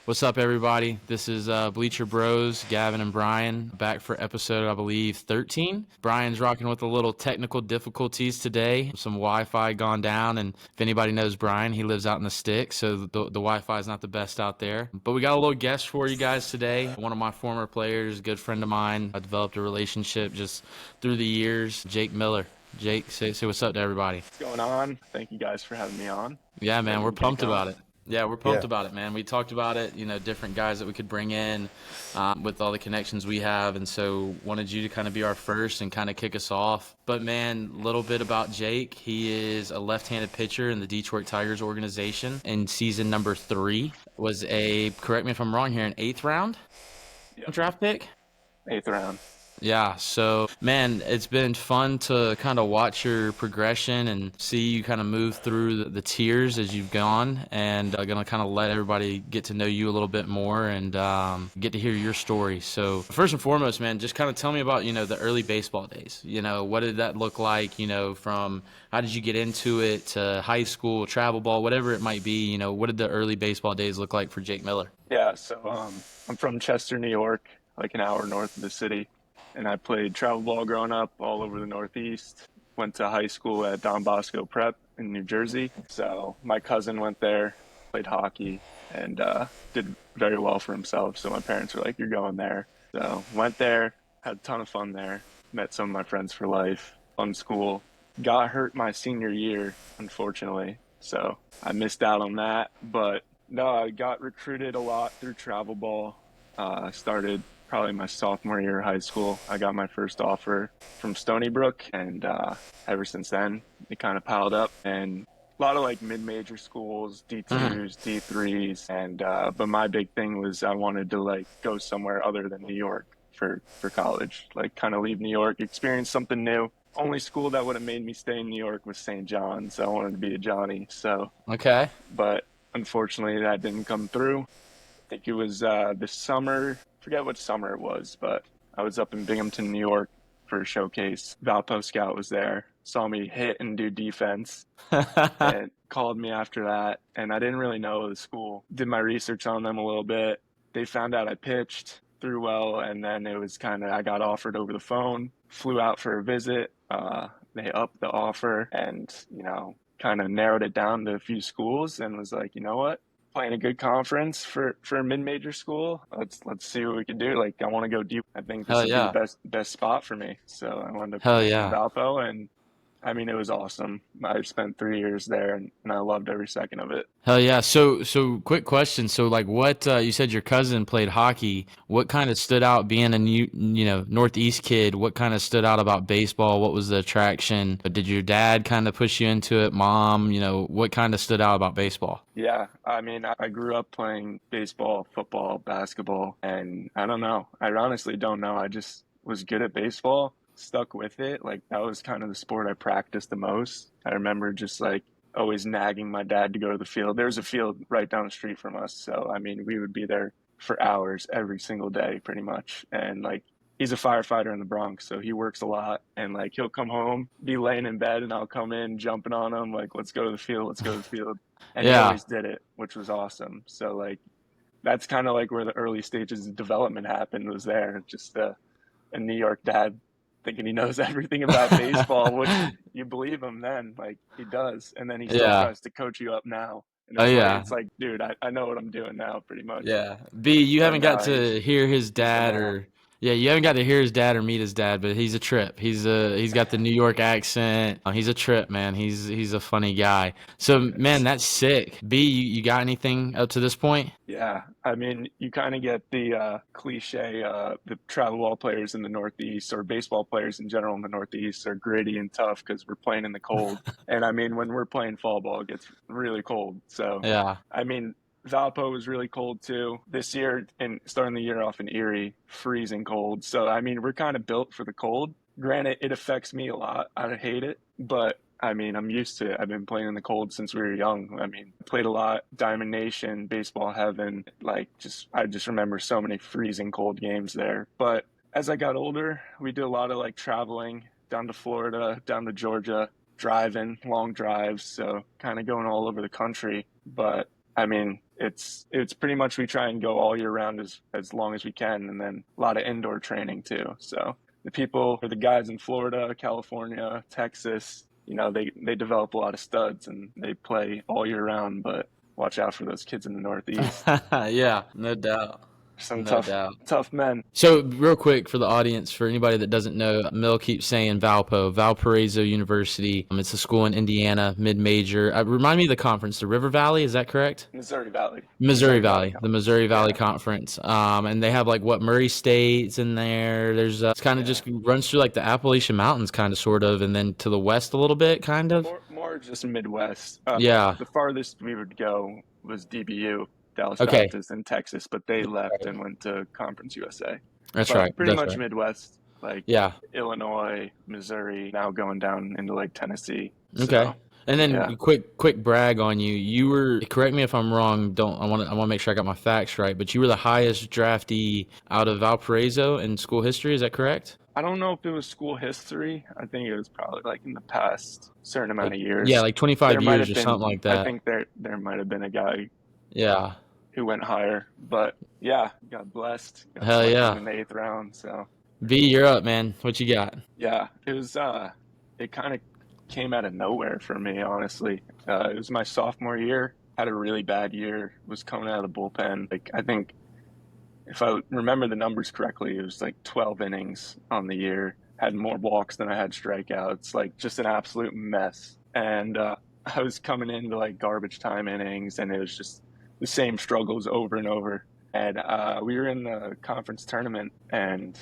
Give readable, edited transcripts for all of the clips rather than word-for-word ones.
What's up, everybody? This is Bleacher Bros, Gavin and Brian, back for episode, I believe, 13. Brian's rocking with a little technical difficulties today. Some Wi-Fi gone down, and if anybody knows Brian, he lives out in the sticks, so the Wi-Fi is not the best out there. But we got a little guest for you guys today. One of my former players, a good friend of mine. I developed a relationship just through the years, Jake Miller. Jake, say what's up to everybody. What's going on? Thank you guys for having me on. Yeah, man, we're pumped going. about it. Yeah, we're pumped about it, man. We talked about it, different guys that we could bring in with all the connections we have. And so wanted you to kind of be our first and kind of kick us off. But, man, a little bit about Jake. He is a left-handed pitcher in the Detroit Tigers organization. In season number 3 was correct me if I'm wrong here, an 8th round draft pick? 8th round. Yeah, so, man, it's been fun to kind of watch your progression and see you kind of move through the tiers as you've gone, and I'm going to kind of let everybody get to know you a little bit more and get to hear your story. So, first and foremost, man, just kind of tell me about, the early baseball days. What did that look like, from how did you get into it to high school, travel ball, whatever it might be, what did the early baseball days look like for Jake Miller? Yeah, so I'm from Chester, New York, like an hour north of the city. And I played travel ball growing up all over the Northeast. Went to high school at Don Bosco Prep in New Jersey. So my cousin went there, played hockey, and did very well for himself. So my parents were like, you're going there. So went there, had a ton of fun there. Met some of my friends for life. Fun school. Got hurt my senior year, unfortunately. So I missed out on that. But no, I got recruited a lot through travel ball. Started probably my sophomore year of high school. I got my first offer from Stony Brook, and ever since then, it kind of piled up. And a lot of like mid-major schools, D2s, D3s, and but my big thing was I wanted to like go somewhere other than New York for college, like kind of leave New York, experience something new. Only school that would have made me stay in New York was St. John's. I wanted to be a Johnny, so. Okay. But unfortunately, that didn't come through. I think it was this summer. Forget what summer it was, but I was up in Binghamton, New York for a showcase. Valpo Scout was there, saw me hit and do defense, and called me after that. And I didn't really know the school. Did my research on them a little bit. They found out I pitched, threw well, and then it was I got offered over the phone, flew out for a visit. They upped the offer and, kind of narrowed it down to a few schools and was like, you know what? Playing a good conference for a mid-major school. Let's see what we can do. Like, I want to go deep. I think this would be the best spot for me. So I wanted to play in Valpo, and I mean, it was awesome. I spent 3 years there, and I loved every second of it. Hell yeah. So quick question. So like what, you said your cousin played hockey. What kind of stood out being a new, Northeast kid? What kind of stood out about baseball? What was the attraction? Did your dad kind of push you into it? Mom, what kind of stood out about baseball? Yeah. I mean, I grew up playing baseball, football, basketball, and I don't know. I honestly don't know. I just was good at baseball, stuck with it. Like, that was kind of the sport I practiced the most. I remember just like always nagging my dad to go to the field. There's a field right down the street from us. So, I mean, we would be there for hours every single day pretty much. And like, he's a firefighter in the Bronx, so he works a lot. And like, he'll come home, be laying in bed, and I'll come in jumping on him. Like, let's go to the field. Let's go to the field. And he always did it, which was awesome. So like, that's kind of like where the early stages of development happened, was there. Just a New York dad thinking he knows everything about baseball, which you believe him then, like he does. And then he still tries to coach you up now. And it's like, dude, I know what I'm doing now pretty much. Yeah. B, you haven't got to hear his dad you haven't got to hear his dad or meet his dad, but he's a trip. He's got the New York accent. He's a trip, man. He's a funny guy. So, man, that's sick. B, you got anything up to this point? Yeah. I mean, you kind of get the cliche, the travel ball players in the Northeast, or baseball players in general in the Northeast, are gritty and tough because we're playing in the cold. And I mean, when we're playing fall ball, it gets really cold. So, I mean, Valpo was really cold too this year, and starting the year off in Erie, freezing cold. So, I mean, we're kind of built for the cold. Granted, it affects me a lot. I hate it, but I mean, I'm used to it. I've been playing in the cold since we were young. I mean, played a lot, Diamond Nation, baseball heaven. Like, I just remember so many freezing cold games there. But as I got older, we did a lot of like traveling down to Florida, down to Georgia, driving long drives. So kind of going all over the country. But I mean, it's pretty much we try and go all year round as long as we can, and then a lot of indoor training too. So the people or the guys in Florida, California, Texas, they develop a lot of studs and they play all year round, but watch out for those kids in the Northeast. Yeah, no doubt. Some No tough doubt. tough men. So, real quick for the audience, for anybody that doesn't know, Mill keeps saying Valparaiso University. It's a school in Indiana, mid-major. Remind me of the conference, the River Valley. Is that correct? Missouri Valley. Missouri Valley, the Conference. Missouri Valley Yeah. Conference. And they have like what Murray State's in there. There's it's kind of Yeah. just runs through like the Appalachian Mountains, kind of, sort of, and then to the west a little bit, kind of. More just Midwest. Yeah. The farthest we would go was DBU, Dallas Okay. Baptist in Texas, but they left and went to Conference USA. That's right. But pretty That's much right. Midwest, like Yeah. Illinois, Missouri, now going down into like Tennessee. Okay. So And yeah, then quick brag on you. You were, correct me if I'm wrong, don't I want to make sure I got my facts right, but you were the highest draftee out of Valparaiso in school history, is that correct? I don't know if it was school history. I think it was probably like in the past certain amount Like of yeah, years. like There 25 might years have or been. something like I that. think there might have been a guy Yeah. who went higher, but yeah, got blessed. Got Hell selected yeah. in the eighth round. So V, you're up, man. What you got? yeah, it kind of came out of nowhere for me, honestly. It was my sophomore year. Had a really bad year. Was coming out of the bullpen. Like I think if I remember the numbers correctly, it was like 12 innings on the year. Had more walks than I had strikeouts. Like just an absolute mess. And I was coming into like garbage time innings, and it was just the same struggles over and over. And we were in the conference tournament, and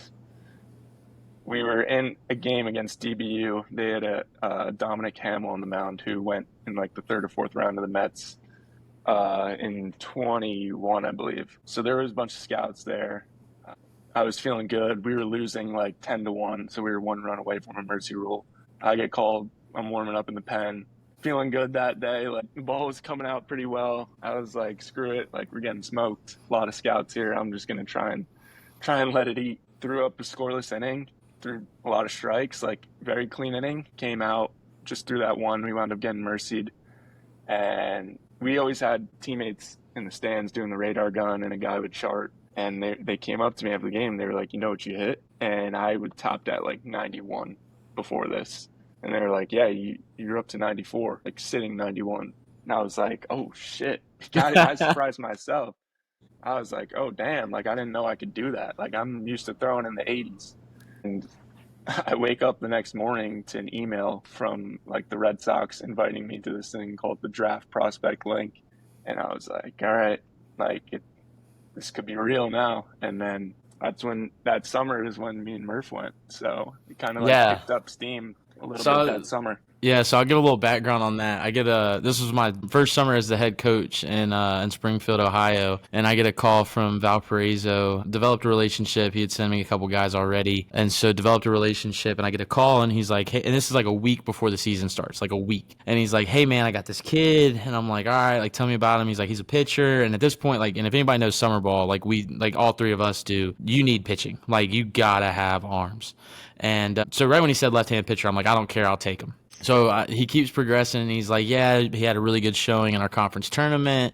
we were in a game against DBU. They had a Dominic Hamill on the mound who went in like the third or fourth round of the Mets in 21, I believe. So there was a bunch of scouts there. I was feeling good. We were losing like 10-1, so we were one run away from a mercy rule. I get called. I'm warming up in the pen. Feeling good that day. Like the ball was coming out pretty well. I was like, screw it. Like we're getting smoked. A lot of scouts here. I'm just gonna try and let it eat. Threw up a scoreless inning. Threw a lot of strikes. Like very clean inning. Came out just through that one. We wound up getting mercied. And we always had teammates in the stands doing the radar gun, and a guy would chart. And they came up to me after the game. They were like, you know what you hit? And I would topped at like 91 before this. And they were like, yeah, you're up to 94, like sitting 91. And I was like, oh shit. I surprised myself. I was like, oh damn, like I didn't know I could do that. Like I'm used to throwing in the 80s. And I wake up the next morning to an email from like the Red Sox inviting me to this thing called the Draft Prospect Link. And I was like, all right, like this could be real now. And then that summer is when me and Murph went. So it kind of like Yeah. picked up steam a little bit So that summer. yeah, so I'll give a little background on that. This was my first summer as the head coach in Springfield, Ohio, and I get a call from Valparaiso. Developed a relationship. He had sent me a couple guys already, and so developed a relationship. And I get a call, and he's like, "Hey," and this is like a week before the season starts, like a week. And he's like, "Hey, man, I got this kid," and I'm like, "All right, like tell me about him." He's like, "He's a pitcher," and at this point, like, and if anybody knows summer ball, like all three of us do, you need pitching. Like you gotta have arms. And so right when he said left-hand pitcher, I'm like, I don't care, I'll take him. So he keeps progressing, and he's like, yeah, he had a really good showing in our conference tournament.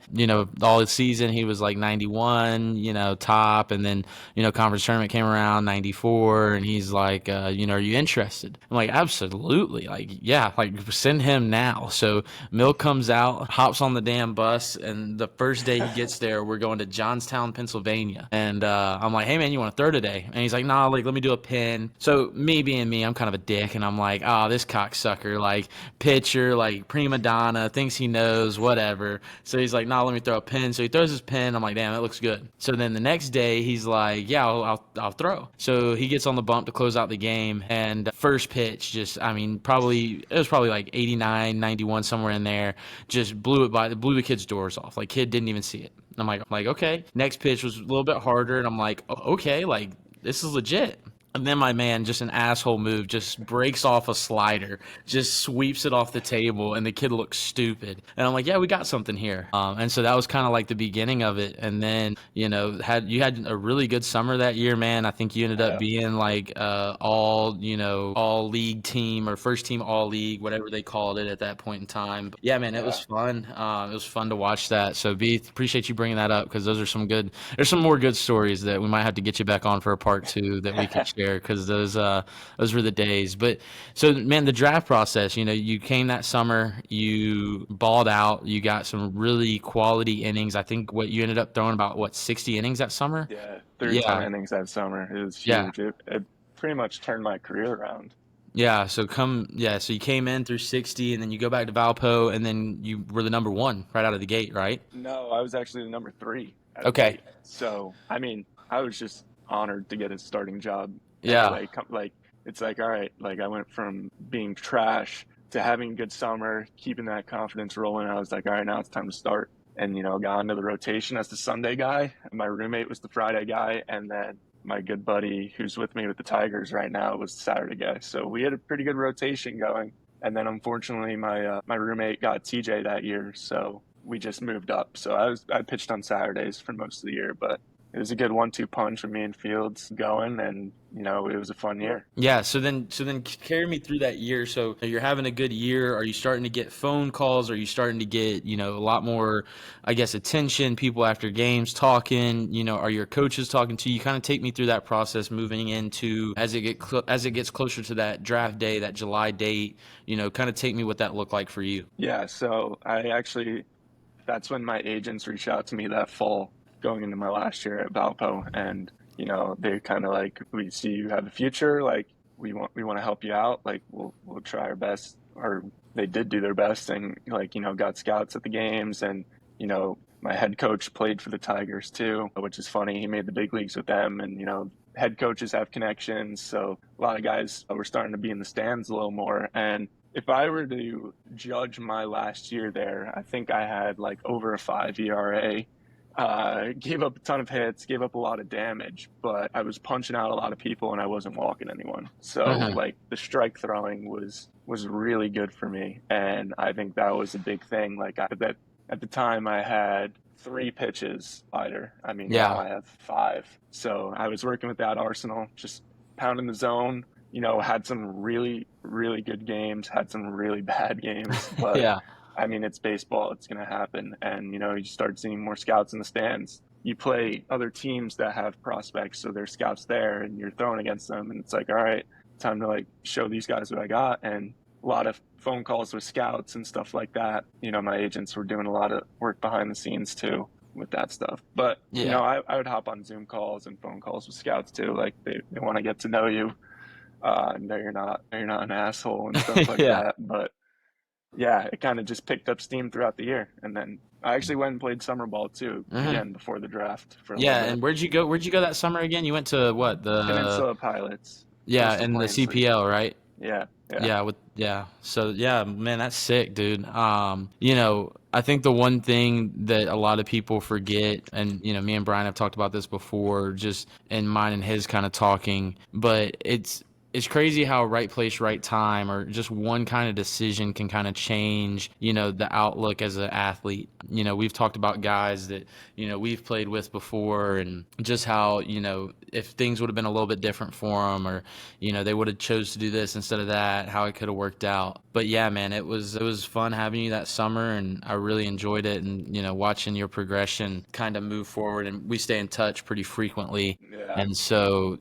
All the season he was like 91, top, and then, conference tournament came around 94, and he's like, are you interested? I'm like, absolutely, like, yeah, like send him now. So Mill comes out, hops on the damn bus, and the first day he gets there, we're going to Johnstown, Pennsylvania, and I'm like, hey man, you want to throw today? And he's like, nah, like let me do a pin. So me being me, I'm kind of a dick, and I'm like, oh, this cocksucker, like pitcher, like prima donna, thinks he knows, whatever. So he's like, nah, let me throw a pin. So he throws his pin. I'm like, damn, that looks good. So then the next day he's like, yeah, I'll throw. So he gets on the bump to close out the game, and first pitch, it was probably like 89, 91, somewhere in there, just blew the kid's doors off. Like kid didn't even see it. I'm like, okay. Next pitch was a little bit harder, and I'm like, okay, like this is legit. And then my man, just an asshole move, just breaks off a slider, just sweeps it off the table, and the kid looks stupid. And I'm like, yeah, we got something here. And so that was kind of like the beginning of it. And then, you had a really good summer that year, man. I think you ended up Yeah, being like all league team or first team all league, whatever they called it at that point in time. But yeah, man, it was yeah. fun. It was fun to watch that. So B, appreciate you bringing that up because those are some good. There's some more good stories that we might have to get you back on for a part two that we could share because those were the days. But so man, the draft process, you came that summer, you balled out, you got some really quality innings. I think what you ended up throwing about 60 innings that summer. Yeah, threw 10 Yeah, innings that summer. It was yeah. huge. It pretty much turned my career around. So you came in through 60 and then you go back to Valpo and then you were the number one right out of the gate, right? No, I was actually the number three out of the Okay. gate. So, I mean, I was just honored to get a starting job Yeah. anyway. Like, it's like, all right, like I went from being trash to having a good summer, keeping that confidence rolling. I was like, all right, now it's time to start. And, got into the rotation as the Sunday guy. My roommate was the Friday guy. And then my good buddy who's with me with the Tigers right now was the Saturday guy. So we had a pretty good rotation going. And then unfortunately, my roommate got TJ that year, so we just moved up. So I pitched on Saturdays for most of the year, but it was a good 1-2 punch with me and Fields going, and it was a fun year. Yeah, so then carry me through that year. So you're having a good year. Are you starting to get phone calls? Are you starting to get, a lot more, I guess, attention, people after games talking, are your coaches talking to you? Kind of take me through that process moving into as it gets closer to that draft day, that July date, kind of take me what that looked like for you. Yeah, so I actually that's when my agents reached out to me that fall going into my last year at Valpo, and they kind of like, we see you have a future, like we want to help you out, like we'll try our best. Or they did do their best, and like got scouts at the games, and my head coach played for the Tigers too, which is funny. He made the big leagues with them, and head coaches have connections, so a lot of guys were starting to be in the stands a little more. And if I were to judge my last year there, I think I had like over a 5 ERA. Gave up a ton of hits, gave up a lot of damage, but I was punching out a lot of people and I wasn't walking anyone. So Hmm. like the strike throwing was really good for me, and I think that was a big thing. Like that at the time I had 3 pitches slider. I mean, now Yeah. I have 5. So I was working with that arsenal, just pounding the zone. Had some really, really good games, had some really bad games, but Yeah. I mean, it's baseball, it's going to happen. And, you start seeing more scouts in the stands. You play other teams that have prospects, so there's scouts there, and you're throwing against them. And it's like, all right, time to like show these guys what I got. And a lot of phone calls with scouts and stuff like that. My agents were doing a lot of work behind the scenes too with that stuff. But, Yeah. I would hop on Zoom calls and phone calls with scouts too. Like they want to get to know you. No, you're not an asshole and stuff like Yeah. that. But yeah, it kind of just picked up steam throughout the year. And then I actually went and played summer ball too, Hmm. again, before the draft for a little Yeah. bit. And where'd you go? Where'd you go that summer again? You went to what? Peninsula Pilots, Yeah, Coastal and the Plains League. CPL, right? Yeah, yeah, Yeah. So yeah, man, that's sick, dude. I think the one thing that a lot of people forget, and me and Brian have talked about this before, just in mine and his kind of talking, but it's crazy how right place, right time, or just one kind of decision can kind of change, the outlook as an athlete. We've talked about guys that, we've played with before and just how, if things would have been a little bit different for them or, they would have chose to do this instead of that, how it could have worked out. But yeah, man, it was fun having you that summer and I really enjoyed it and, watching your progression kind of move forward and we stay in touch pretty frequently. yeah, And so,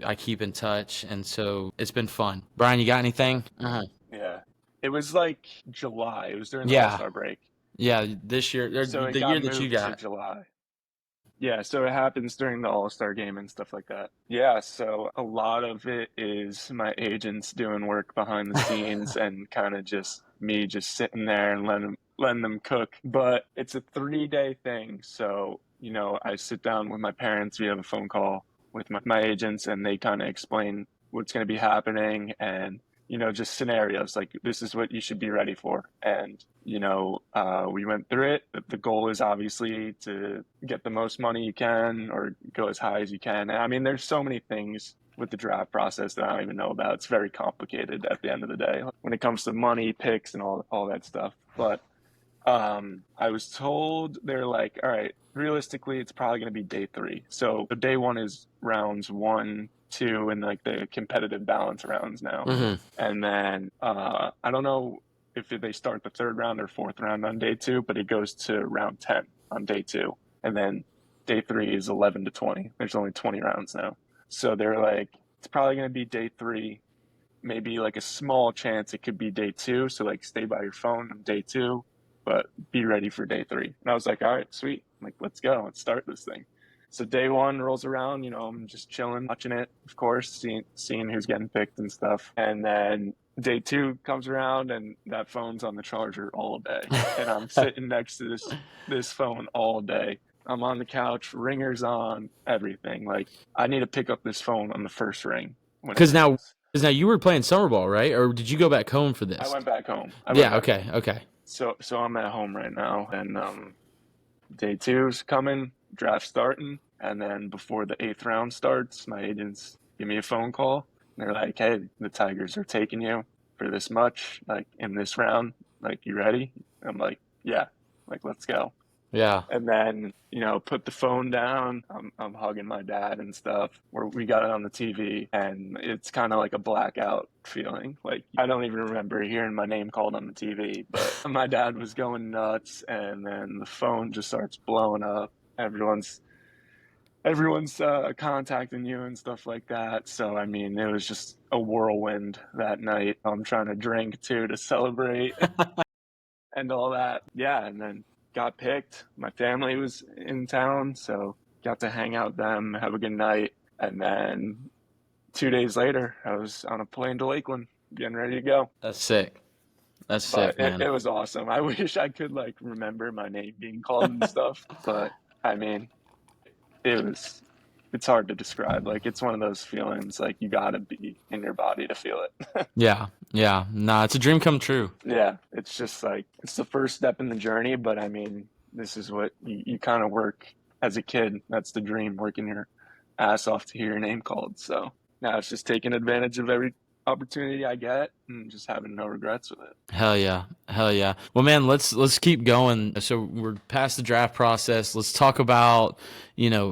I keep in touch. And so it's been fun. Brian, you got anything? yeah. It was like July. It was during the All Yeah. Star break. Yeah. This year, or So it the got year that you moved to got. July. Yeah, so it happens during the All-Star game and stuff like that. Yeah, so a lot of it is my agents doing work behind the scenes and kind of just me just sitting there and letting them cook. But it's a 3-day thing. So, I sit down with my parents, we have a phone call with my agents, and they kind of explain what's going to be happening and just scenarios like this is what you should be ready for. And, we went through it. The goal is obviously to get the most money you can or go as high as you can. I mean, there's so many things with the draft process that I don't even know about. It's very complicated at the end of the day when it comes to money, picks, and all that stuff. But I was told they're like, all right, realistically, it's probably going to be day three. So the day one is rounds one, two, and like the competitive balance rounds now. Mm-hmm. And then I don't know if they start the third round or fourth round on day two, but it goes to round 10 on day two. And then day three is 11 to 20. There's only 20 rounds now. So they're like, it's probably going to be day three, maybe like a small chance it could be day two. So like stay by your phone on day two, but be ready for day three. And I was like, all right, sweet. I'm like, let's go. Let's start this thing. So day one rolls around, I'm just chilling, watching it, of course, seeing who's getting picked and stuff. And then day two comes around and that phone's on the charger all day. And I'm sitting next to this phone all day. I'm on the couch, ringers on, everything. Like I need to pick up this phone on the first ring. Because now you were playing summer ball, right? Or did you go back home for this? I went back home. Okay. So I'm at home right now, and day two's coming, draft starting, and then before the 8th round starts, my agents give me a phone call. And they're like, "Hey, the Tigers are taking you for this much, like in this round. Like, you ready?" I'm like, "Yeah, like let's go." Yeah. And then, put the phone down. I'm hugging my dad and stuff. We got it on the TV, and it's kind of like a blackout feeling. Like, I don't even remember hearing my name called on the TV, but my dad was going nuts, and then the phone just starts blowing up. Everyone's contacting you and stuff like that. So, I mean, it was just a whirlwind that night. I'm trying to drink, too, to celebrate and all that. Yeah, and then got picked. My family was in town, so got to hang out with them, have a good night. And then 2 days later, I was on a plane to Lakeland, getting ready to go. That's sick. That's sick, man. It was awesome. I wish I could like remember my name being called and stuff, but I mean, it's hard to describe. Like it's one of those feelings like you gotta be in your body to feel it. Yeah. Nah, it's a dream come true. Yeah, it's just like it's the first step in the journey, but I mean, this is what you kind of work as a kid. That's the dream, working your ass off to hear your name called. So now it's just taking advantage of every opportunity I get and just having no regrets with it. Hell yeah. Well, man, let's keep going. So we're past the draft process. Let's talk about,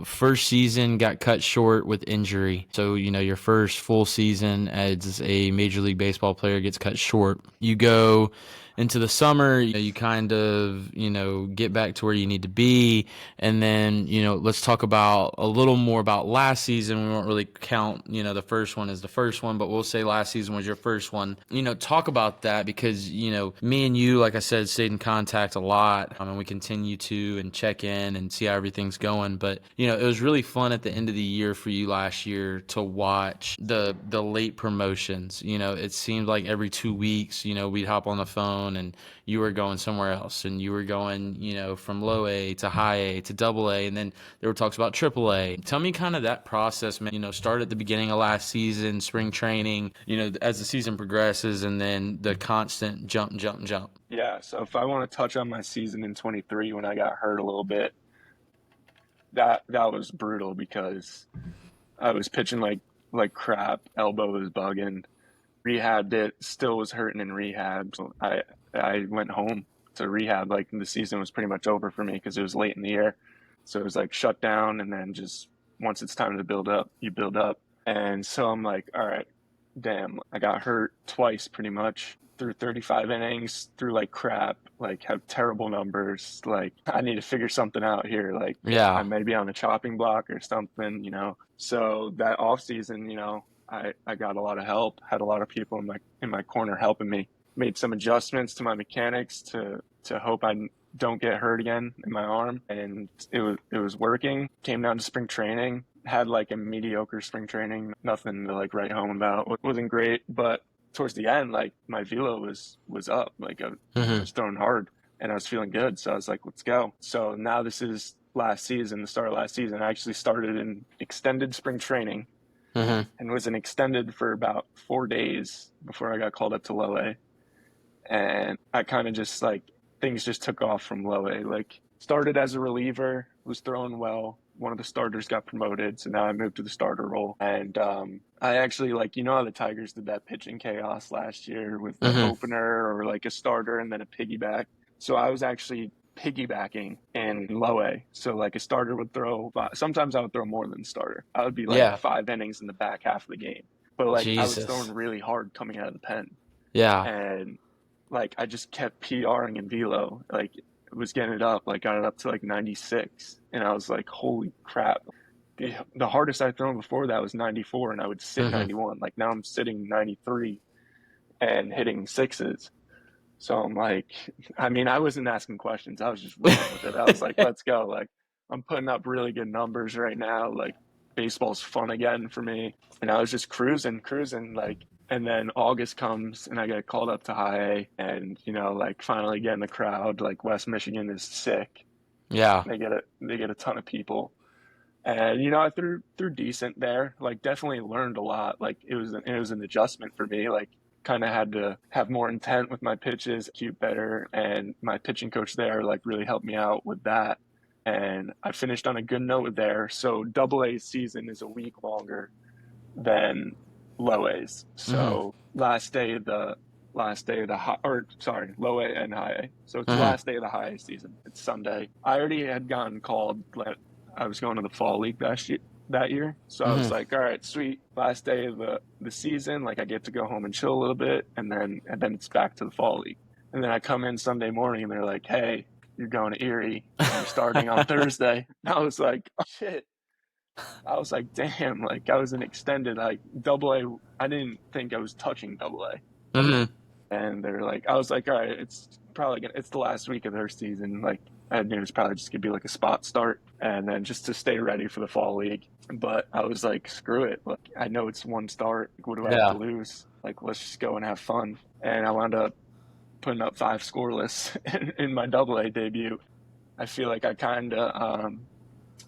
first season got cut short with injury. So, your first full season as a Major League Baseball player gets cut short. You go into the summer, you kind of, get back to where you need to be. And then, let's talk about a little more about last season. We won't really count, the first one as the first one, but we'll say last season was your first one. Talk about that because, me and you, like I said, stayed in contact a lot. And we continue to and check in and see how everything's going. But, it was really fun at the end of the year for you last year to watch the late promotions. It seemed like every 2 weeks, we'd hop on the phone and you were going somewhere else and you were going, from low A to high A to double A. And then there were talks about triple A. Tell me kind of that process, man, start at the beginning of last season, spring training, as the season progresses and then the constant jump. Yeah, so if I want to touch on my season in 23 when I got hurt a little bit, that was brutal because I was pitching like crap, elbow was bugging, rehabbed it, still was hurting in rehab. So I went home to rehab. Like the season was pretty much over for me because it was late in the year. So it was like shut down, and then just once it's time to build up, you build up. And so I'm like, all right, damn, I got hurt twice pretty much. Through 35 innings, through like crap, like have terrible numbers. Like I need to figure something out here. Like Yeah. I may be on the chopping block or something, So that off season, I got a lot of help, had a lot of people in my corner helping me. Made some adjustments to my mechanics to hope I don't get hurt again in my arm, and it was working. Came down to spring training, had like a mediocre spring training, nothing to like write home about. It wasn't great, but towards the end, like my velo was up, like I was throwing hard and I was feeling good. So I was like, let's go. So now this is last season, the start of last season. I actually started in extended spring training and was in extended for about 4 days before I got called up to low A. And I kind of just things just took off from low A. Like started as a reliever, was throwing well, one of the starters got promoted, so now I moved to the starter role. And I actually, like, you know how the Tigers did that pitching chaos last year with the Hmm. opener or like a starter and then a piggyback. So I was actually piggybacking in low A. So like a starter would throw, sometimes I would throw more than a starter. I would be like Yeah. 5 innings in the back half of the game. But like I was throwing Jesus. really hard coming out of the pen. Yeah. And like I just kept PRing in velo. Like was getting it up, like got it up to like 96. And I was like, holy crap. The hardest I'd thrown before that was 94, and I would sit Hmm. 91. Like now I'm sitting 93 and hitting sixes. So I'm like, I mean, I wasn't asking questions. I was just rolling with it. I was like, let's go. Like, I'm putting up really good numbers right now. Like, baseball's fun again for me. And I was just cruising. Like, and then August comes and I get called up to high A and, like finally get in the crowd. Like, West Michigan is sick. Yeah. They get a ton of people. And, I threw decent there. Like, definitely learned a lot. Like, it was an adjustment for me. Like, kind of had to have more intent with my pitches, cute better, and my pitching coach there like really helped me out with that. And I finished on a good note there. So double A season is a week longer than low A's. Hmm. So last day of the high, or sorry, low A and high A. So it's the Hmm. last day of the high A season. It's Sunday. I already had gotten called that I was going to the fall league that year. So I was Hmm. like, all right, sweet. Last day of the season, like I get to go home and chill a little bit, and then it's back to the fall league. And then I come in Sunday morning and they're like, hey, you're going to Erie and you're starting on Thursday. And I was like, oh, shit. I was like, damn, like I was an extended like double A. I didn't think I was touching double A. Hmm. And they're like, I was like, all right, it's the last week of their season. Like, I knew it was probably just gonna be like a spot start, and then just to stay ready for the fall league. But I was like, screw it. Like, I know it's one start. Like, what do I have to Yeah. lose? Like, let's just go and have fun. And I wound up putting up 5 scoreless in my double A debut. I feel like I kind of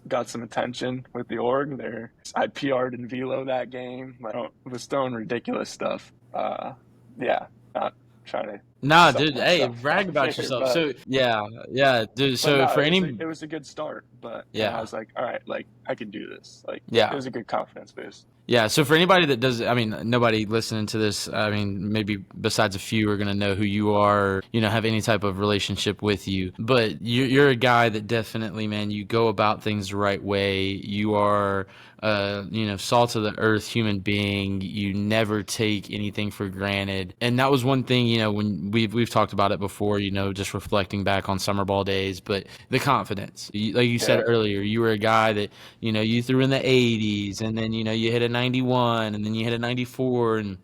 got some attention with the org there. I PR'd in velo that game. Like, I was throwing ridiculous stuff. Yeah, not trying to Nah, suck dude. Hey, myself brag up about here, yourself. but So yeah, yeah, dude. but So no, for it was any, a, it was a good start. And I yeah, was like, all right, like I can do this. Like it yeah. was a good confidence boost. Yeah, so for anybody that does, I mean, nobody listening to this, I mean, maybe besides a few are going to know who you are, have any type of relationship with you. But you're a guy that definitely, man, you go about things the right way. You are, salt of the earth human being. You never take anything for granted. And that was one thing, when we've talked about it before, just reflecting back on summer ball days, but the confidence. Like you said Yeah, earlier, you were a guy that, you threw in the 80s and then, you hit a 91 and then you hit a 94, and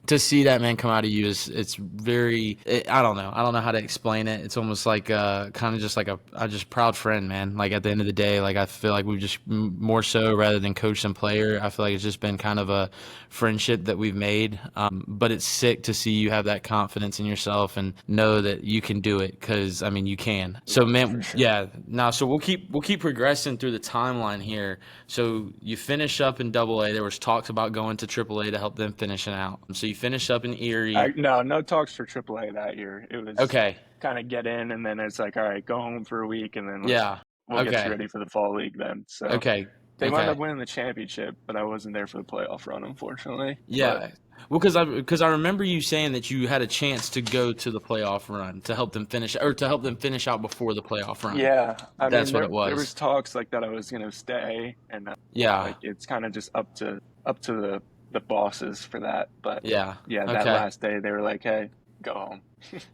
to see that, man, come out of you it's very, I don't know how to explain it. It's almost like kind of just like a just proud friend, man. Like at the end of the day, like I feel like we've just more so rather than coach and player, I feel like it's just been kind of a friendship that we've made. But it's sick to see you have that confidence in yourself and know that you can do it, because I mean you can. So for man, sure. yeah. Now, so we'll keep progressing through the timeline here. So you finish up in Double A. There was talks about going to Triple A to help them finish it out. So you finish up in Erie. No talks for AAA that year. It was Okay. kind of get in, and then it's like, all right, go home for a week, and then Yeah. we'll get you Okay. ready for the fall league then. So Okay. they wound Okay. up winning the championship, but I wasn't there for the playoff run, unfortunately. But Yeah. Well, because I remember you saying that you had a chance to go to the playoff run to help them finish, or to help them finish out before the playoff run. yeah, I mean, That's what it there was was. talks like that I was gonna stay, and Yeah. like it's kind of just up to the bosses for that. But Yeah. yeah, that Okay. last day they were like, "Hey, go home."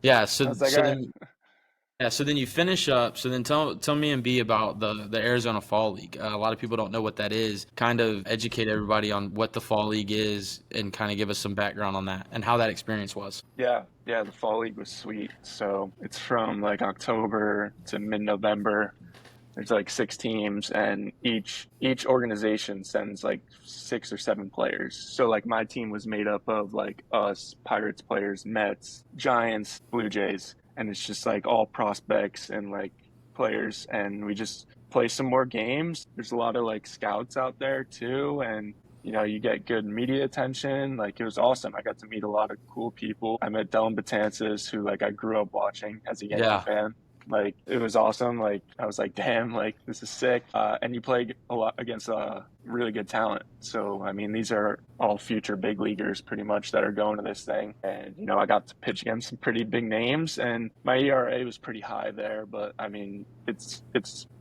Yeah. I So was like, so "All right." then Yeah, so then you finish up. So then tell me and B about the Arizona Fall League. A lot of people don't know what that is. Kind of educate everybody on what the Fall League is, and kind of give us some background on that and how that experience was. Yeah, the fall league was sweet. So it's from like October to mid-November. There's like 6 teams, and each organization sends like 6 or 7 players. So like my team was made up of like us, Pirates players, Mets, Giants, Blue Jays, and it's just like all prospects and like players, and we just play some more games. There's a lot of like scouts out there too, and you get good media attention. Like it was awesome. I got to meet a lot of cool people. I met Dylan Betances, who like I grew up watching as a Yankee Yeah. fan. Like it was awesome. Like I was like, damn, like this is sick. And you play a lot against really good talent. So I mean, these are all future big leaguers pretty much that are going to this thing. And I got to pitch against some pretty big names, and my ERA was pretty high there. But I mean, it's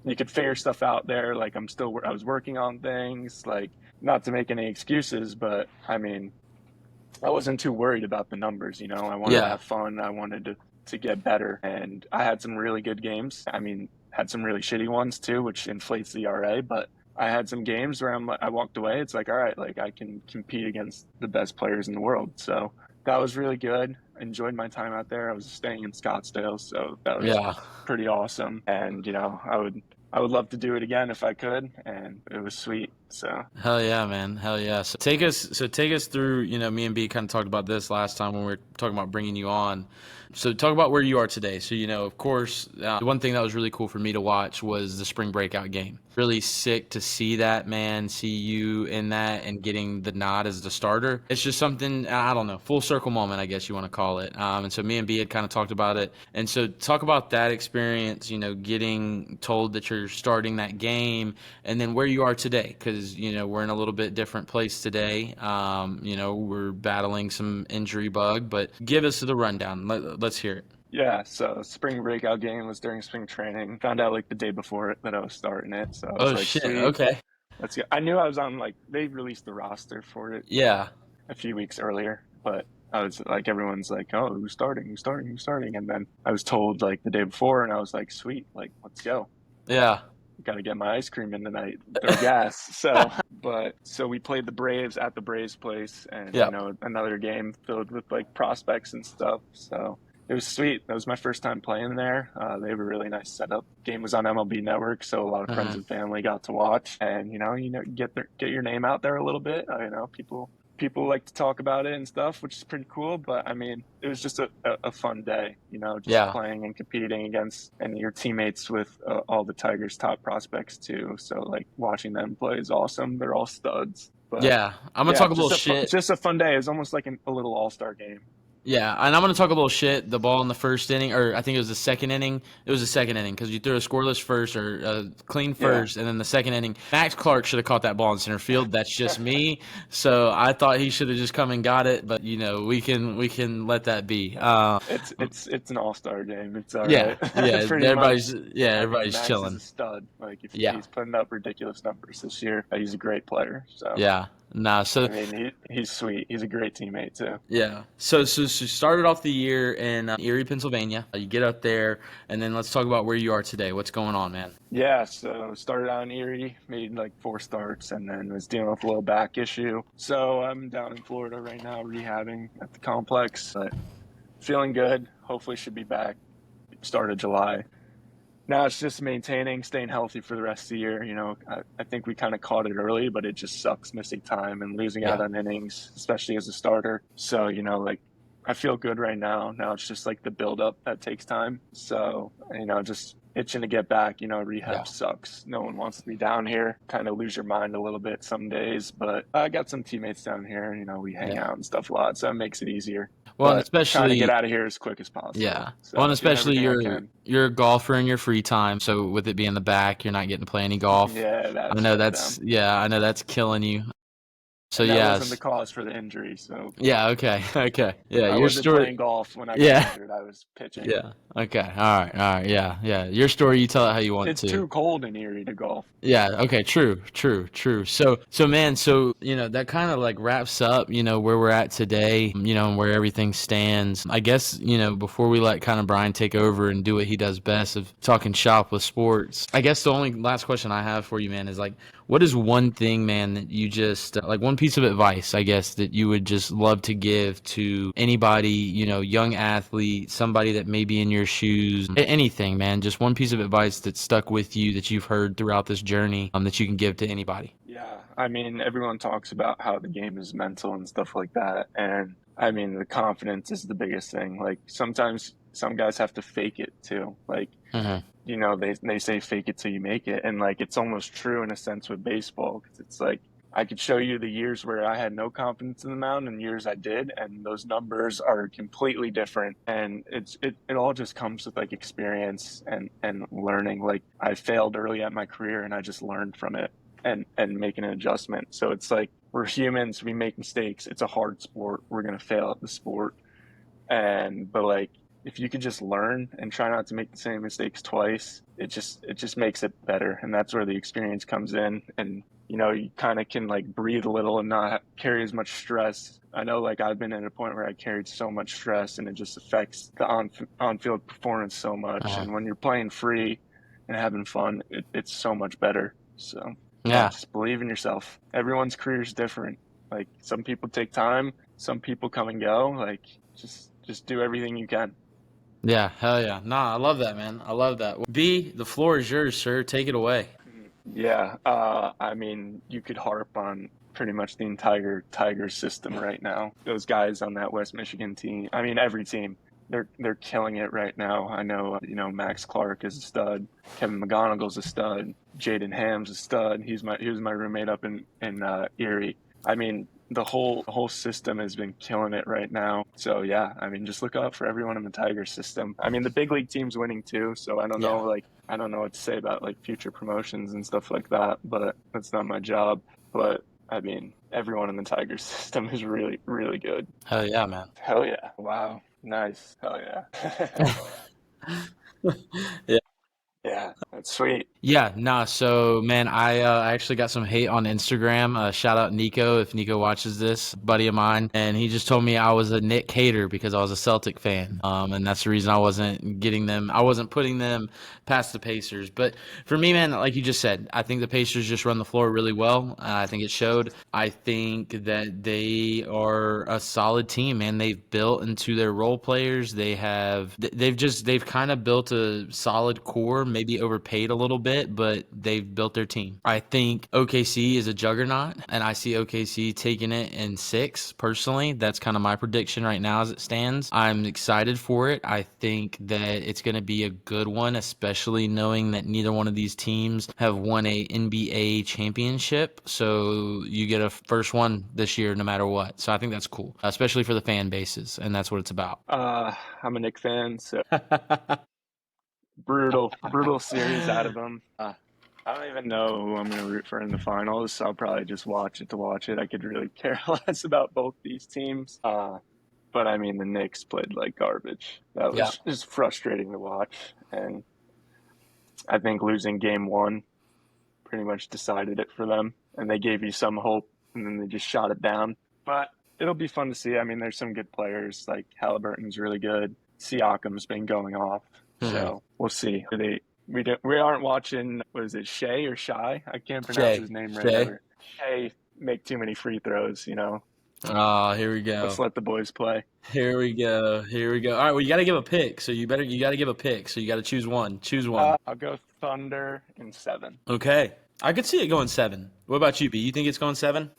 you could figure stuff out there. Like I was working on things. Like not to make any excuses, but I mean, I wasn't too worried about the numbers. I wanted to Yeah. have fun. I wanted to get better, and I had some really good games. I mean, had some really shitty ones too, which inflates the RA. But I had some games where I walked away. It's like, all right, like I can compete against the best players in the world. So that was really good. Enjoyed my time out there. I was staying in Scottsdale, so that was Yeah. pretty awesome. And I would love to do it again if I could, and it was sweet. So Hell yeah, man. Hell yeah. So take us through, me and B kind of talked about this last time when we were talking about bringing you on. So talk about where you are today. So, of course, the one thing that was really cool for me to watch was the spring breakout game. Really sick to see that, man, see you in that and getting the nod as the starter. It's just something, I don't know, full circle moment, I guess you want to call it. And so me and B had kind of talked about it. And so talk about that experience, getting told that you're starting that game and then where you are today. Because, we're in a little bit different place today. We're battling some injury bug, but give us the rundown. Let's hear it. yeah, so spring breakout game was during spring training. Found out like the day before it that I was starting it, so I was Oh, like, shit. sweet, Okay. let's go. I knew I was on, like, they released the roster for it Yeah. a few weeks earlier, but I was like, everyone's like, oh, who's starting, who's starting, who's starting, and then I was told like the day before, and I was like, sweet, like let's go. Yeah. Got to get my ice cream in tonight. Throw gas. So we played the Braves at the Braves place, and Yeah. another game filled with like prospects and stuff. So it was sweet. That was my first time playing there. They have a really nice setup. Game was on MLB Network, so a lot of friends Uh-huh. and family got to watch, and get your name out there a little bit. People like to talk about it and stuff, which is pretty cool. But I mean, it was just a fun day, just Yeah. playing and competing against and your teammates with all the Tigers' top prospects too. So like watching them play is awesome. They're all studs. But Yeah. I'm going to yeah, talk a little shit. just a fun day. It's almost like a little all-star game. Yeah, and I'm going to talk a little shit. The ball in the first inning, or I think it was the second inning. It was the second inning because you threw a scoreless first or a clean Yeah. first, and then the second inning, Max Clark should have caught that ball in center field. That's just me. So I thought he should have just come and got it, but we can let that be. It's an all-star game. It's all Yeah, right. yeah. Pretty much. I mean, Everybody's Max is chilling. a stud. Like if Yeah, he's putting up ridiculous numbers this year, he's a great player. So yeah. Nah, I so mean, he's sweet. He's a great teammate too. yeah. So started off the year in Erie, Pennsylvania. You get up there, and then let's talk about where you are today. What's going on, man? Yeah, so started out in Erie, made like 4 starts, and then was dealing with a little back issue. So I'm down in Florida right now, rehabbing at the complex, but feeling good. Hopefully, should be back start of July. Now it's just maintaining, staying healthy for the rest of the year. I think we kind of caught it early, but it just sucks missing time and losing out Yeah, on innings, especially as a starter. So, like I feel good right now. Now it's just like the build up that takes time. So, just itching to get back. yeah. Rehab sucks. No one wants to be down here. Kind of lose your mind a little bit some days, but I got some teammates down here. We hang Yeah. out and stuff a lot, so it makes it easier. Well, and But trying to get especially out of here as quick as possible. yeah. Well, and So doing especially everything I you're can. you're a golfer in your free time, so with it being the back, you're not getting to play any golf. Yeah, I that's know shut that's down. yeah, I know that's killing you. So And that wasn't the yes. cause for the injury. So Yeah, okay. Okay. Yeah, I your wasn't story playing golf when I got yeah. injured. I was pitching. Yeah. Okay. All right. All right. Yeah. Yeah. Your story, you tell it how you want It's to. too cold in Erie to golf. Yeah. Okay. True. True. True. So man. So that kind of like wraps up where we're at today. And where everything stands. I guess before we let kind of Brian take over and do what he does best of talking shop with sports. I guess the only last question I have for you, man, is like, what is one thing, man, that you just like one piece of advice, I guess, that you would just love to give to anybody, young athlete, somebody that may be in your shoes, anything, man, just one piece of advice that stuck with you that you've heard throughout this journey, that you can give to anybody. Yeah, I mean, everyone talks about how the game is mental and stuff like that. And I mean, the confidence is the biggest thing. Like sometimes some guys have to fake it too. Like, Uh-huh. they say fake it till you make it. And like, it's almost true in a sense with baseball because it's like I could show you the years where I had no confidence in the mound and years I did, and those numbers are completely different. And it all just comes with like experience and learning. Like I failed early at my career and I just learned from it and making an adjustment. So it's like we're humans, we make mistakes. It's a hard sport. We're gonna fail at the sport. But like if you could just learn and try not to make the same mistakes twice, it just makes it better. And that's where the experience comes in. And you kind of can like breathe a little and not carry as much stress. I know like I've been at a point where I carried so much stress and it just affects the on field performance so much. Uh-huh. And when you're playing free and having fun, it's so much better. So yeah, Yeah. just believe in yourself. Everyone's career is different. Like some people take time, some people come and go. Like just do everything you can. Yeah, hell yeah. Nah, I love that, man. I love that. B, the floor is yours, sir. Take it away. Yeah, I mean, you could harp on pretty much the entire Tiger system right now. Those guys on that West Michigan team, I mean, every team, they're killing it right now. I know, Max Clark is a stud, Kevin McGonigal's a stud, Jaden Ham's a stud. He was my roommate up in Erie. I mean, the whole system has been killing it right now. So yeah, I mean, just look out for everyone in the Tiger system. I mean, the big league team's winning too, so I don't know, Yeah. like I don't know what to say about like future promotions and stuff like that, but that's not my job. But I mean, everyone in the Tiger system is really, really good. Hell yeah, man. Hell yeah. Wow. Nice. Hell yeah. Yeah. Yeah, that's sweet. Yeah, nah. So, man, I actually got some hate on Instagram. Shout out Nico if Nico watches this, buddy of mine, and he just told me I was a Nick hater because I was a Celtic fan. And that's the reason I wasn't getting them. I wasn't putting them past the Pacers. But for me, man, like you just said, I think the Pacers just run the floor really well. I think it showed. I think that they are a solid team, man. They've built into their role players. They've kind of built a solid core, maybe overpaid a little bit, but they've built their team. I think OKC is a juggernaut, and I see OKC taking it in 6 personally. That's kind of my prediction right now as it stands. I'm excited for it. I think that it's going to be a good one, especially knowing that neither one of these teams have won a NBA championship. So you get a first one this year no matter what. So I think that's cool, especially for the fan bases, and that's what it's about. I'm a Nick fan, so brutal series out of them. I don't even know who I'm going to root for in the finals. So I'll probably just watch it to watch it. I could really care less about both these teams. But I mean, the Knicks played like garbage. That Yeah. was just frustrating to watch. And I think losing game one pretty much decided it for them. And they gave you some hope, and then they just shot it down. But it'll be fun to see. I mean, there's some good players. Like Halliburton's really good. Siakam's been going off. Mhm. So we'll see. We aren't watching, what is it, Shea or Shy? I can't pronounce Shay. his name right Shay. ever. Shea make too many free throws. Oh, here we Let's go. let the boys play. Here we go. Here we go. All right. Well, you got to give a pick. So you got to give a pick. So you got to choose one. Choose one. I'll go Thunder in 7. Okay. I could see it going 7. What about you, B? You think it's going 7?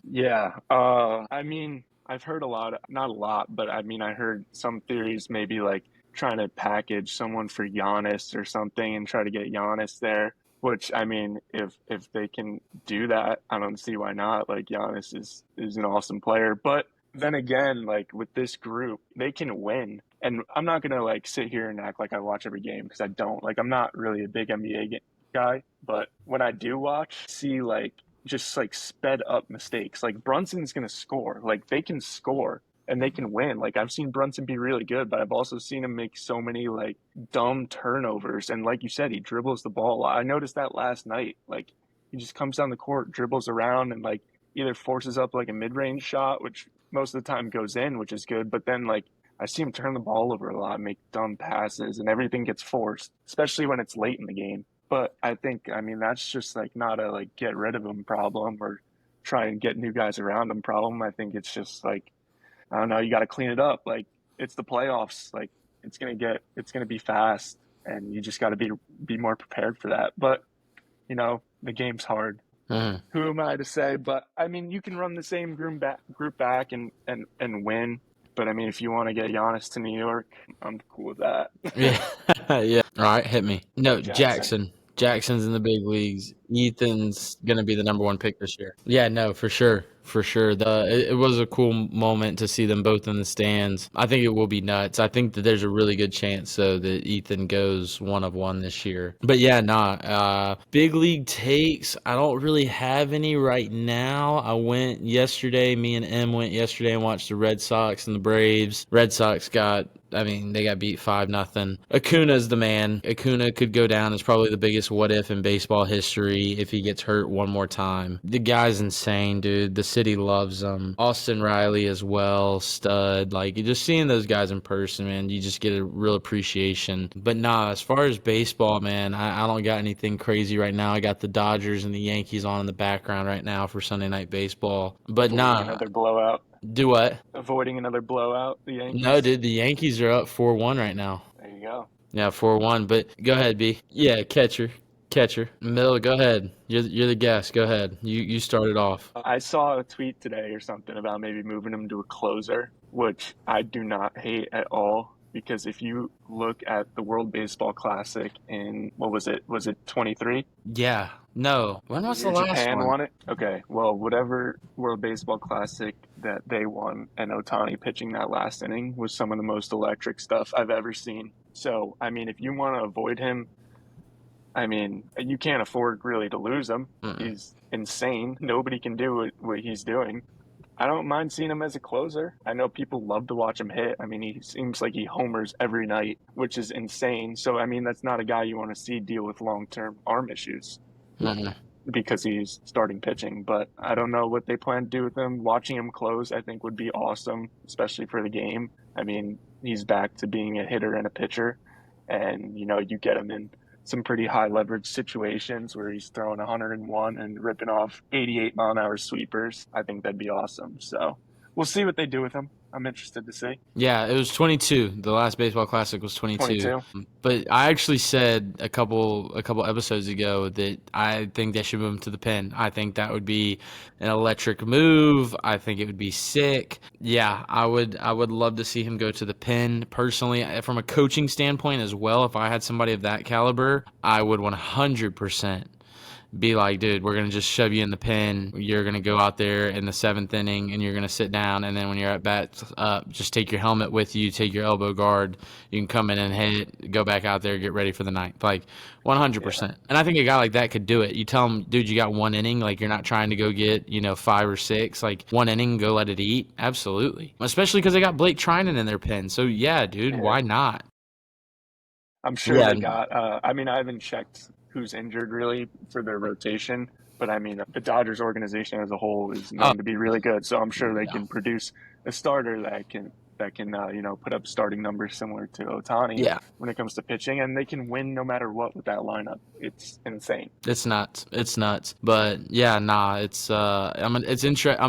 Yeah. I mean, I've heard a lot, not a lot, but I mean, I heard some theories maybe like trying to package someone for Giannis or something and try to get Giannis there. Which I mean, if they can do that, I don't see why not. Like Giannis is an awesome player, but then again, like with this group, they can win. And I'm not gonna like sit here and act like I watch every game because I don't. Like I'm not really a big NBA guy, but when I do watch, see like just like sped up mistakes. Like Brunson's gonna score. Like they can score and they can win. Like I've seen Brunson be really good, but I've also seen him make so many like dumb turnovers. And like you said, he dribbles the ball a lot. I noticed that last night. Like he just comes down the court, dribbles around, and like either forces up like a mid-range shot, which most of the time goes in, which is good. But then like I see him turn the ball over a lot, make dumb passes, and everything gets forced, especially when it's late in the game. But I mean, that's just like not a like get rid of him problem or try and get new guys around him problem. I think it's just like, I don't know, you got to clean it up. Like it's the playoffs. Like it's going to be fast and you just got to be more prepared for that. But, the game's hard. Mhm. Who am I to say? But I mean, you can run the same group back and win. But I mean, if you want to get Giannis to New York, I'm cool with that. Yeah. Yeah. All right. Hit me. No, Jackson. Jackson. Jackson's in the big leagues. Ethan's gonna be the number one pick this year. Yeah, no, for sure, for sure. It was a cool moment to see them both in the stands. I think it will be nuts. I think that there's a really good chance though that Ethan goes one of one this year. But yeah, nah. Big league takes. I don't really have any right now. I went yesterday. Me and Em went yesterday and watched the Red Sox and the Braves. Red Sox they got beat 5-0. Acuna's the man. Acuna could go down as probably the biggest what if in baseball history if he gets hurt one more time. The guy's insane, dude. The city loves him. Austin Riley as well, stud. Like, just seeing those guys in person, man, you just get a real appreciation. But nah, as far as baseball, man, I don't got anything crazy right now. I got the Dodgers and the Yankees on in the background right now for Sunday Night Baseball. But nah. Another blowout. Do what? Avoiding another blowout, the Yankees. No, dude, the Yankees are up 4-1 right now. There you go. Yeah, 4-1. But go ahead, B. Yeah, catcher. Mill, go ahead. You're the guest. Go ahead. You started off. I saw a tweet today or something about maybe moving him to a closer, which I do not hate at all. Because if you look at the World Baseball Classic in, what was it? Was it 23? Yeah. No. When was the last Japan one? won it? Okay. Well, whatever World Baseball Classic that they won and Ohtani pitching that last inning was some of the most electric stuff I've ever seen. So, I mean, if you want to avoid him, I mean, you can't afford really to lose him. He's insane. Nobody can do what he's doing. I don't mind seeing him as a closer. I know people love to watch him hit. I mean, he seems like he homers every night, which is insane. So, I mean, that's not a guy you want to see deal with long-term arm issues because he's starting pitching. But I don't know what they plan to do with him. Watching him close, I think, would be awesome, especially for the game. I mean, he's back to being a hitter and a pitcher. And, you know, you get him in some pretty high leverage situations where he's throwing 101 and ripping off 88-mile-an-hour sweepers. I think that'd be awesome. So we'll see what they do with him. I'm interested to see. Yeah, it was 22. The last baseball classic was 22. But I actually said a couple episodes ago that I think they should move him to the pen. I think that would be an electric move. I think it would be sick. Yeah, I would love to see him go to the pen. Personally, from a coaching standpoint as well, if I had somebody of that caliber, I would 100% be like, dude, we're going to just shove you in the pen. You're going to go out there in the 7th inning and you're going to sit down. And then when you're at bat up, just take your helmet with you, take your elbow guard. You can come in and hit, go back out there, get ready for the ninth. Like 100%. Yeah. And I think a guy like that could do it. You tell him, dude, you got 1 inning. Like, you're not trying to go get, 5 or 6. Like, 1 inning, go let it eat. Absolutely. Especially because they got Blake Trinan in their pen. So, yeah, dude, why not? I'm sure they got I haven't checked who's injured really for their rotation, but I mean, the Dodgers organization as a whole is known to be really good. So I'm sure they can produce a starter that can put up starting numbers similar to Ohtani when it comes to pitching, and they can win no matter what with that lineup. It's insane. It's nuts. But yeah, I'm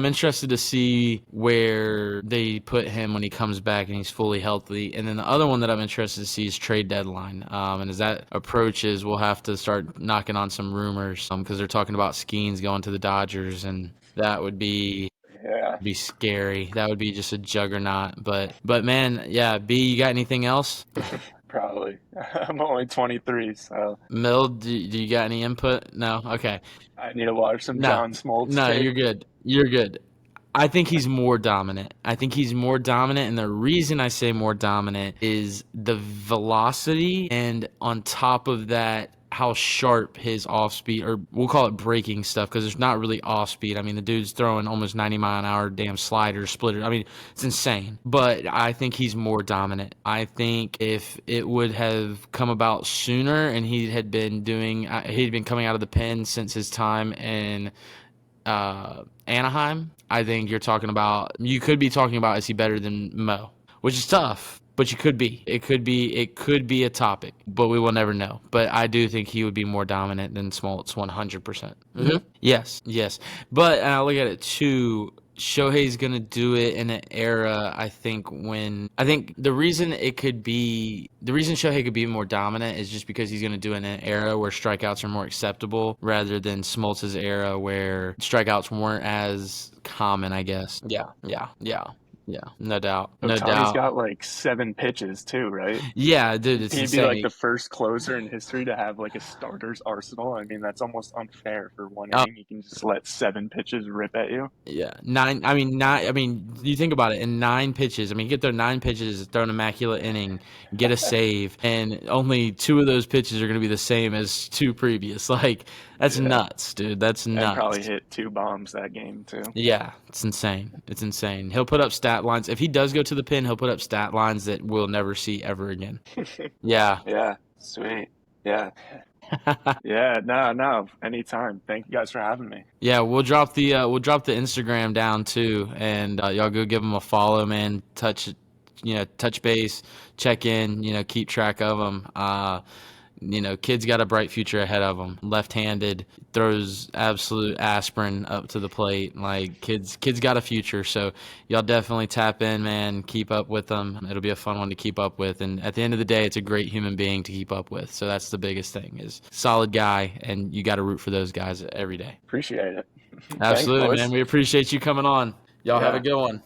interested to see where they put him when he comes back and he's fully healthy. And then the other one that I'm interested to see is trade deadline. And as that approaches, we'll have to start knocking on some rumors because they're talking about Skeens going to the Dodgers, and that would be scary. That would be just a juggernaut. But man, yeah. B, you got anything else? Probably. I'm only 23, so. Mill, do you got any input? No? Okay. I need to watch some John Smoltz. No, tape. You're good. I think he's more dominant. And the reason I say more dominant is the velocity, and on top of that, how sharp his off-speed, or we'll call it breaking stuff, because there's not really off-speed. I mean, the dude's throwing almost 90-mile-an-hour damn sliders, splitters. I mean, it's insane. But I think he's more dominant. I think if it would have come about sooner and he'd been coming out of the pen since his time in Anaheim, I think you could be talking about, is he better than Mo? Which is tough. But you could be. It could be a topic, but we will never know. But I do think he would be more dominant than Smoltz, 100%. Mm-hmm. Yes. But I look at it too. Shohei's gonna do it in an era. I think the reason Shohei could be more dominant is just because he's gonna do it in an era where strikeouts are more acceptable, rather than Smoltz's era where strikeouts weren't as common, I guess. Yeah. Yeah, no doubt, no Otani's doubt. got like 7 pitches too, right? Yeah, dude, it's He'd be like insane. the first closer in history to have like a starter's arsenal. I mean, that's almost unfair for one Oh, inning. You can just let 7 pitches rip at you. yeah, nine. I mean, nine. I mean, you think about it. In 9 pitches, I mean, you get there 9 pitches, throw an immaculate inning, get a save, and only 2 of those pitches are going to be the same as 2 previous. Like, that's Yeah. nuts, dude. That's And probably nuts. hit 2 bombs that game too. Yeah, it's insane. It's insane. He'll put up stat lines. If he does go to the pin, he'll put up stat lines that we'll never see ever again. Yeah. Yeah. Sweet. Yeah. Yeah. No, no. Anytime. Thank you guys for having me. Yeah, we'll drop the Instagram down too, and y'all go give them a follow, man. Touch base, check in, keep track of them. Kid's got a bright future ahead of him. Left-handed, throws absolute aspirin up to the plate. Like kid's got a future. So y'all definitely tap in, man. Keep up with them. It'll be a fun one to keep up with. And at the end of the day, it's a great human being to keep up with. So that's the biggest thing is solid guy, and you got to root for those guys every day. Appreciate it. Thanks, Absolutely, man. boys. We appreciate you coming on. Y'all have a Yeah. good one.